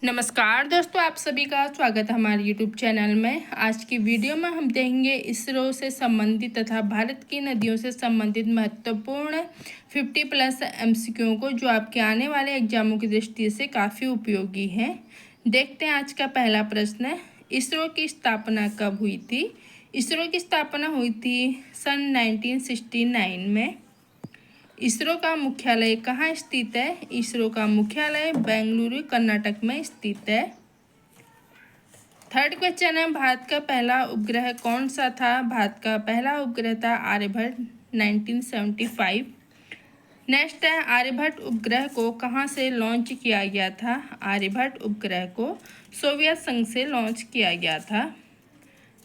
नमस्कार दोस्तों, आप सभी का स्वागत है हमारे YouTube चैनल में। आज की वीडियो में हम देखेंगे इसरो से संबंधित तथा भारत की नदियों से संबंधित महत्वपूर्ण 50+ MCQ को, जो आपके आने वाले एग्जामों की दृष्टि से काफ़ी उपयोगी हैं। देखते हैं आज का पहला प्रश्न। इसरो की स्थापना कब हुई थी? इसरो की स्थापना हुई थी सन 1969 में। इसरो का मुख्यालय कहाँ स्थित है? इसरो का मुख्यालय बेंगलुरु कर्नाटक में स्थित है। थर्ड क्वेश्चन है, भारत का पहला उपग्रह कौन सा था? भारत का पहला उपग्रह था आर्यभट्ट 1975। नेक्स्ट है, आर्यभट्ट उपग्रह को कहाँ से लॉन्च किया गया था? आर्यभट्ट उपग्रह को सोवियत संघ से लॉन्च किया गया था।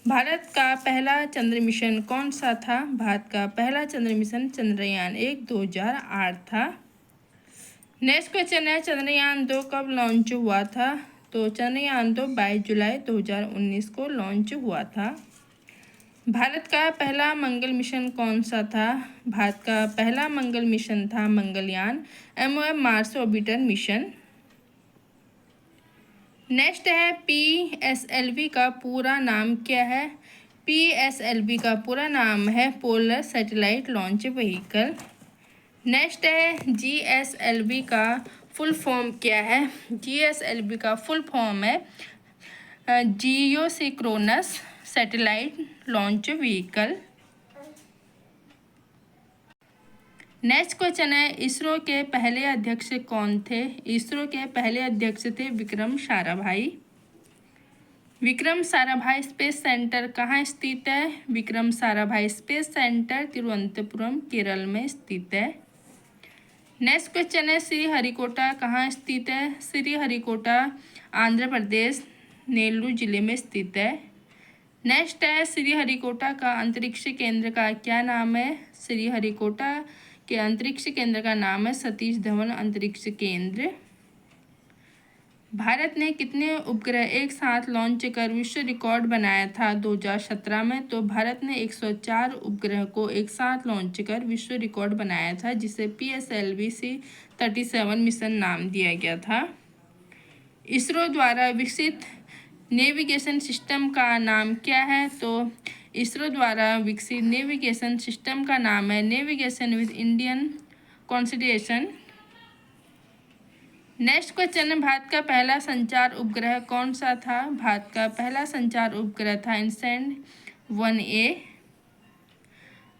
भारत का पहला चंद्र मिशन कौन सा था? भारत का पहला चंद्र मिशन चंद्रयान-1 2008 था। नेक्स्ट क्वेश्चन है, चंद्रयान-2 कब लॉन्च हुआ था? तो चंद्रयान-2 22 जुलाई 2019 को लॉन्च हुआ था। भारत का पहला मंगल मिशन कौन सा था? भारत का पहला मंगल मिशन था Mangalyaan MOM Mars orbiter mission. Next है, PSLV का पूरा नाम क्या है? PSLV का पूरा नाम है polar satellite launch vehicle. Next है, GSLV का फुल फॉर्म क्या है? GSLV का फुल फॉर्म है geosynchronous satellite launch vehicle. Next question है, इसरो के पहले अध्यक्ष कौन थे? इसरो के पहले अध्यक्ष थे विक्रम साराभाई। विक्रम साराभाई स्पेस सेंटर कहाँ स्थित है? विक्रम साराभाई स्पेस सेंटर तिरुवनंतपुरम केरल में स्थित है। नेक्स्ट क्वेश्चन है, श्रीहरिकोटा कहाँ स्थित है? श्रीहरिकोटा आंध्र प्रदेश नेल्लूर जिले में स्थित है। नेक्स्ट है, श्रीहरिकोटा का अंतरिक्ष केंद्र का क्या नाम है? श्रीहरिकोटा के अंतरिक्ष केंद्र का नाम है सतीश धवन अंतरिक्ष केंद्र। भारत ने कितने उपग्रह एक साथ लॉन्च कर विश्व रिकॉर्ड बनाया था 2017 में? तो भारत ने 104 उपग्रह को एक साथ लॉन्च कर विश्व रिकॉर्ड बनाया था, जिसे PSLV-C-37 मिशन नाम दिया गया था। इसरो द्वारा विकसित नेविगेशन सिस्टम का नाम क्या है? तो इसरो द्वारा विकसित नेविगेशन सिस्टम का नाम है navigation with Indian constellation. Next question है, भारत का पहला संचार उपग्रह कौन सा था? भारत का पहला संचार उपग्रह था इनसैट 1A।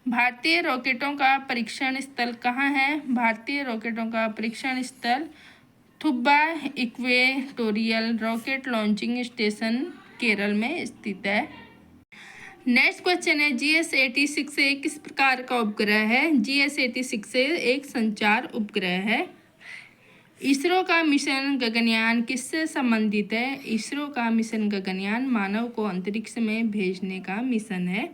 भारतीय रॉकेटों का परीक्षण स्थल कहाँ है? भारतीय रॉकेटों का परीक्षण स्थल Thumba equatorial rocket launching station Kerala में स्थित है। नेक्स्ट क्वेश्चन है, GS-86 किस प्रकार का उपग्रह है? GS-86 एक संचार उपग्रह है। इसरो का मिशन गगनयान किससे संबंधित है? इसरो का मिशन गगनयान मानव को अंतरिक्ष में भेजने का मिशन है।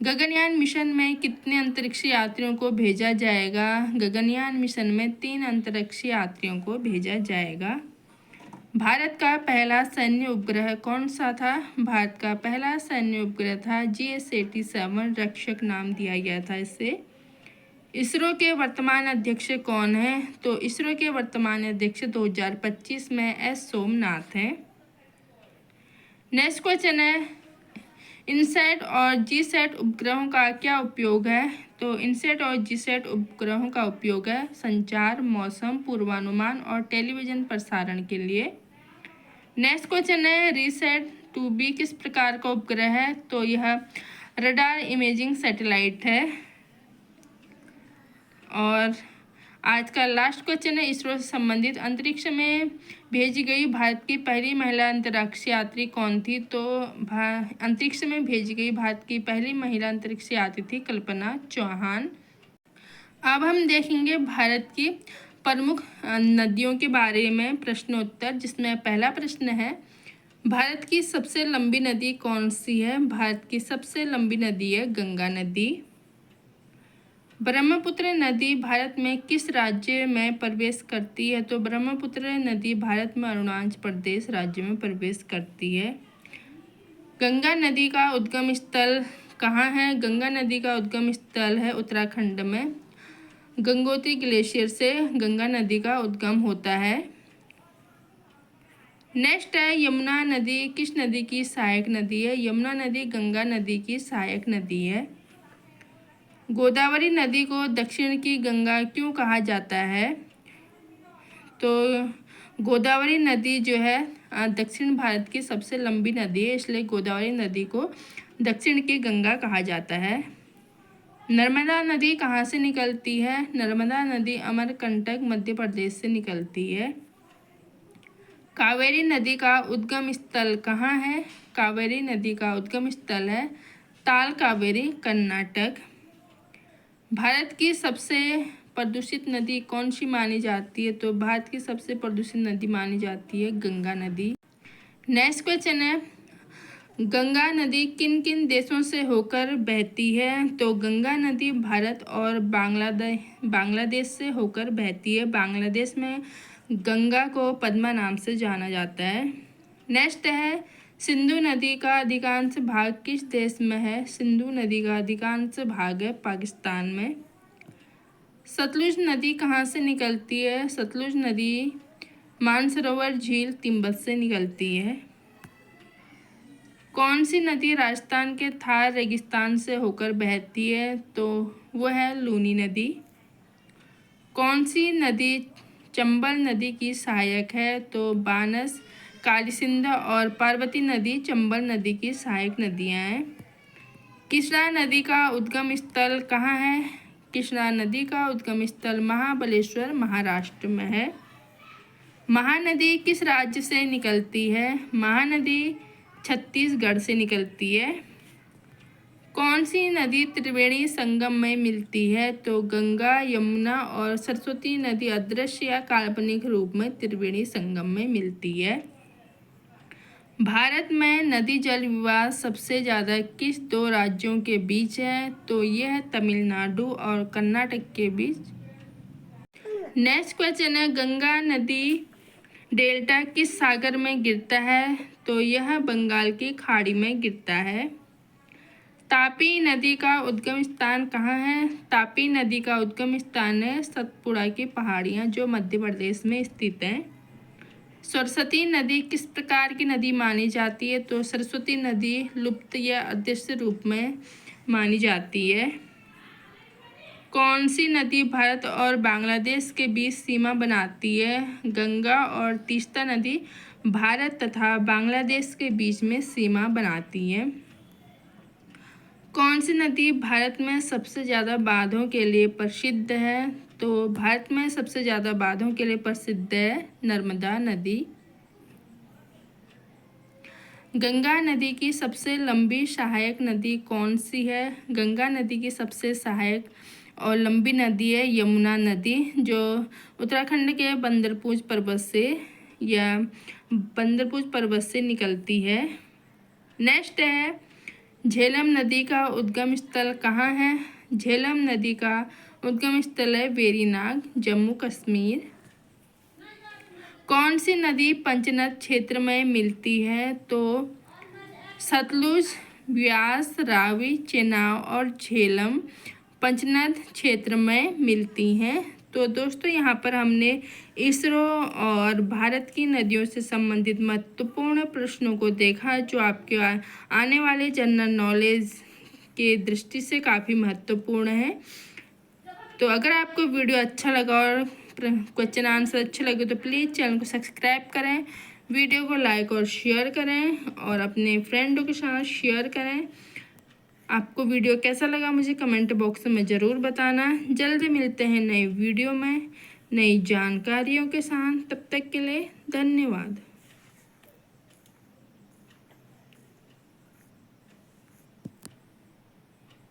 गगनयान मिशन में कितने अंतरिक्ष यात्रियों को भेजा जाएगा? गगनयान मिशन में 3 अंतरिक्ष यात्रियों को भेजा जाएगा। भारत का पहला सैन्य उपग्रह कौन सा था? भारत का पहला सैन्य उपग्रह था GS-87 रक्षक नाम दिया गया था इसे। इसरो के वर्तमान अध्यक्ष कौन है? तो इसरो के वर्तमान अध्यक्ष 2025 में एस सोमनाथ हैं। नेक्स्ट क्वेश्चन है, इनसैट और जीसैट उपग्रहों का क्या उपयोग है? तो इनसैट और जीसैट उपग्रहों का उपयोग है संचार, मौसम पूर्वानुमान और टेलीविजन प्रसारण के लिए। नेक्स्ट क्वेश्चन है, रिसैट 2B किस प्रकार का उपग्रह है? तो यह रडार इमेजिंग सैटेलाइट है। और आज का लास्ट क्वेश्चन है, इसरो से संबंधित अंतरिक्ष में भेजी गई भारत की पहली महिला अंतरिक्ष यात्री कौन थी? तो अंतरिक्ष में भेजी गई भारत की पहली महिला अंतरिक्ष यात्री थी कल्पना चौहान। अब हम देखेंगे भारत की प्रमुख नदियों के बारे में प्रश्नोत्तर, जिसमें पहला प्रश्न है, भारत की सबसे लंबी नदी कौन सी है? भारत की सबसे लंबी नदी है गंगा नदी। ब्रह्मपुत्र नदी भारत में किस राज्य में प्रवेश करती है? तो ब्रह्मपुत्र नदी भारत में अरुणाचल प्रदेश राज्य में प्रवेश करती है। गंगा नदी का उद्गम स्थल कहाँ है? गंगा नदी का उद्गम स्थल है उत्तराखंड में। गंगोत्री ग्लेशियर से गंगा नदी का उद्गम होता है। नेक्स्ट है यमुना नदी किस नदी की सहायक नदी है? यमुना नदी गंगा नदी की सहायक नदी है। गोदावरी नदी को दक्षिण की गंगा क्यों कहा जाता है? तो गोदावरी नदी जो है दक्षिण भारत की सबसे लंबी नदी है, इसलिए गोदावरी नदी को दक्षिण की गंगा कहा जाता है। नर्मदा नदी कहाँ से निकलती है? नर्मदा नदी अमरकंटक मध्य प्रदेश से निकलती है। कावेरी नदी का उद्गम स्थल कहाँ है? कावेरी नदी का उद्गम स्थल है तालकावेरी, कर्नाटक। भारत की सबसे प्रदूषित नदी कौन सी मानी जाती है? तो भारत की सबसे प्रदूषित नदी मानी जाती है गंगा नदी। नेक्स्ट क्वेश्चन है गंगा नदी किन किन देशों से होकर बहती है? तो गंगा नदी भारत और बांग्लादेश से होकर बहती है। बांग्लादेश में गंगा को पद्मा नाम से जाना जाता है। नेक्स्ट है सिंधु नदी का अधिकांश भाग किस देश में है? सिंधु नदी का अधिकांश भाग है पाकिस्तान में। सतलुज नदी कहाँ से निकलती है? सतलुज नदी मानसरोवर झील तिब्बत से निकलती है। कौन सी नदी राजस्थान के थार रेगिस्तान से होकर बहती है? तो वो है लूनी नदी। कौन सी नदी चंबल नदी की सहायक है? तो बानस, काली सिंध और पार्वती नदी चंबल नदी की सहायक नदियां हैं। कृष्णा नदी का उद्गम स्थल कहाँ है? कृष्णा नदी का उद्गम स्थल महाबलेश्वर, महाराष्ट्र में है। महानदी किस राज्य से निकलती है? महानदी छत्तीसगढ़ से निकलती है। कौन सी नदी त्रिवेणी संगम में मिलती है? तो गंगा, यमुना और सरस्वती नदी अदृश्य या काल्पनिक रूप में त्रिवेणी संगम में मिलती है। भारत में नदी जल विवाद सबसे ज़्यादा किस दो राज्यों के बीच है? तो यह है तमिलनाडु और कर्नाटक के बीच। नेक्स्ट क्वेश्चन है गंगा नदी डेल्टा किस सागर में गिरता है? तो यह बंगाल की खाड़ी में गिरता है। तापी नदी का उद्गम स्थान कहाँ है? तापी नदी का उद्गम स्थान है सतपुड़ा की पहाड़ियाँ जो मध्य प्रदेश में स्थित हैं। सरस्वती नदी किस प्रकार की नदी मानी जाती है? तो सरस्वती नदी लुप्त या अदृश्य रूप में मानी जाती है। कौन सी नदी भारत और बांग्लादेश के बीच सीमा बनाती है? गंगा और तीस्ता नदी भारत तथा बांग्लादेश के बीच में सीमा बनाती है। कौन सी नदी भारत में सबसे ज़्यादा बांधों के लिए प्रसिद्ध है? तो भारत में सबसे ज़्यादा बांधों के लिए प्रसिद्ध है नर्मदा नदी। गंगा नदी की सबसे लंबी सहायक नदी कौन सी है? गंगा नदी की सबसे सहायक और लंबी नदी है यमुना नदी जो उत्तराखंड के बंदरपूज पर्वत से निकलती है। नेक्स्ट है झेलम नदी का उद्गम स्थल कहाँ है? झेलम नदी का उद्गम स्थल है वेरीनाग, जम्मू कश्मीर। कौन सी नदी पंचनद क्षेत्र में मिलती है? तो सतलुज, व्यास, रावी, चेनाब और झेलम पंचनद क्षेत्र में मिलती हैं। तो दोस्तों यहाँ पर हमने इसरो और भारत की नदियों से संबंधित महत्वपूर्ण प्रश्नों को देखा जो आपके आने वाले जनरल नॉलेज के दृष्टि से काफ़ी महत्वपूर्ण है। तो अगर आपको वीडियो अच्छा लगा और क्वेश्चन आंसर अच्छे लगे तो प्लीज़ चैनल को सब्सक्राइब करें, वीडियो को लाइक और शेयर करें और अपने फ्रेंडों के साथ शेयर करें। आपको वीडियो कैसा लगा मुझे कमेंट बॉक्स में ज़रूर बताना। जल्दी मिलते हैं नए वीडियो में नई जानकारियों के साथ। तब तक के लिए धन्यवाद।